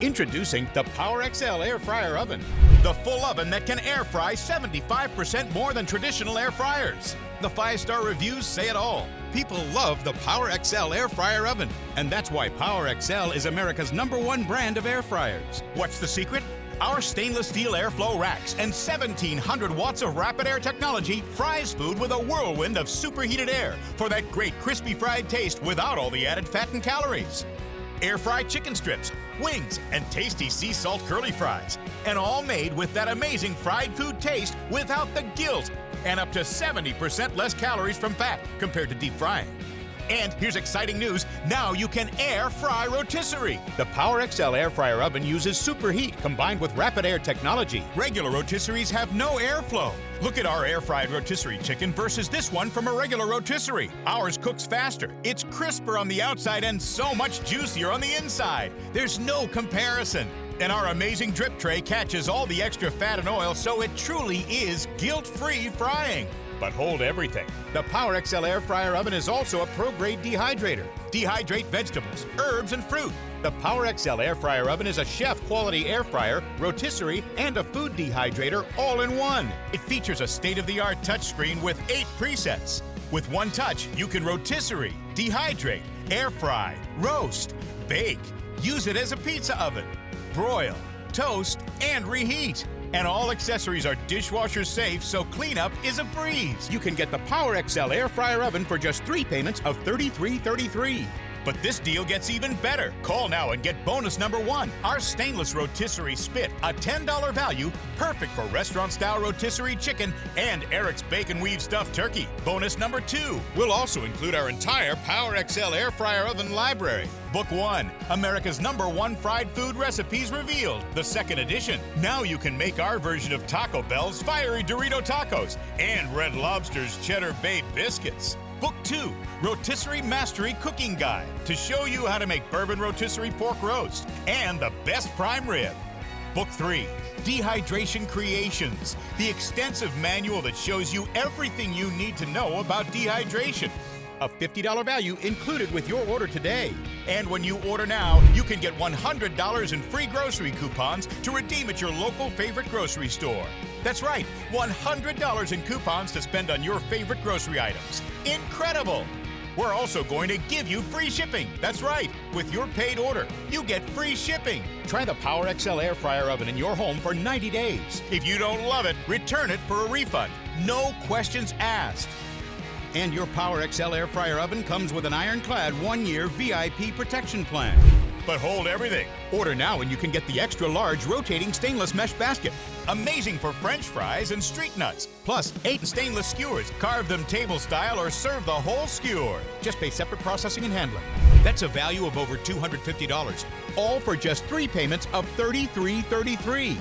Introducing the PowerXL Air Fryer Oven, the full oven that can air fry 75% more than traditional air fryers. The 5-star reviews say it all. People love the PowerXL Air Fryer Oven, and that's why PowerXL is America's #1 brand of air fryers. What's the secret? Our stainless steel airflow racks and 1,700 watts of rapid air technology fries food with a whirlwind of superheated air for that great crispy fried taste without all the added fat and calories. Air-fried chicken strips, wings, and tasty sea salt curly fries. And all made with that amazing fried food taste without the guilt, and up to 70% less calories from fat compared to deep frying. And here's exciting news, now you can air fry rotisserie. The PowerXL Air Fryer Oven uses superheat combined with rapid air technology. Regular rotisseries have no airflow. Look at our air-fried rotisserie chicken versus this one from a regular rotisserie. Ours cooks faster, it's crisper on the outside, and so much juicier on the inside. There's no comparison. And our amazing drip tray catches all the extra fat and oil, so it truly is guilt-free frying. But hold everything. The PowerXL Air Fryer Oven is also a pro-grade dehydrator. Dehydrate vegetables, herbs, and fruit. The PowerXL Air Fryer Oven is a chef-quality air fryer, rotisserie, and a food dehydrator all in one. It features a state-of-the-art touchscreen with 8 presets. With one touch, you can rotisserie, dehydrate, air fry, roast, bake, use it as a pizza oven, broil, toast, and reheat. And all accessories are dishwasher safe, so cleanup is a breeze. You can get the PowerXL Air Fryer Oven for just 3 payments of $33.33. But this deal gets even better. Call now and get bonus #1, our stainless rotisserie spit, a $10 value, perfect for restaurant-style rotisserie chicken and Eric's bacon weave stuffed turkey. Bonus #2, we'll also include our entire PowerXL Air Fryer Oven library. Book 1, America's #1 fried food recipes revealed, the 2nd edition. Now you can make our version of Taco Bell's fiery Dorito tacos and Red Lobster's cheddar bay biscuits. Book 2, Rotisserie Mastery Cooking Guide, to show you how to make bourbon rotisserie pork roast and the best prime rib. Book 3, Dehydration Creations, the extensive manual that shows you everything you need to know about dehydration. A $50 value included with your order today. And when you order now, you can get $100 in free grocery coupons to redeem at your local favorite grocery store. That's right, $100 in coupons to spend on your favorite grocery items. Incredible! We're also going to give you free shipping. That's right, with your paid order, you get free shipping. Try the PowerXL Air Fryer Oven in your home for 90 days. If you don't love it, return it for a refund. No questions asked. And your PowerXL Air Fryer Oven comes with an ironclad 1-year VIP protection plan. But hold everything. Order now and you can get the extra large rotating stainless mesh basket. Amazing for French fries and street nuts. Plus 8 stainless skewers. Carve them table style or serve the whole skewer. Just pay separate processing and handling. That's a value of over $250. All for just 3 payments of $33.33.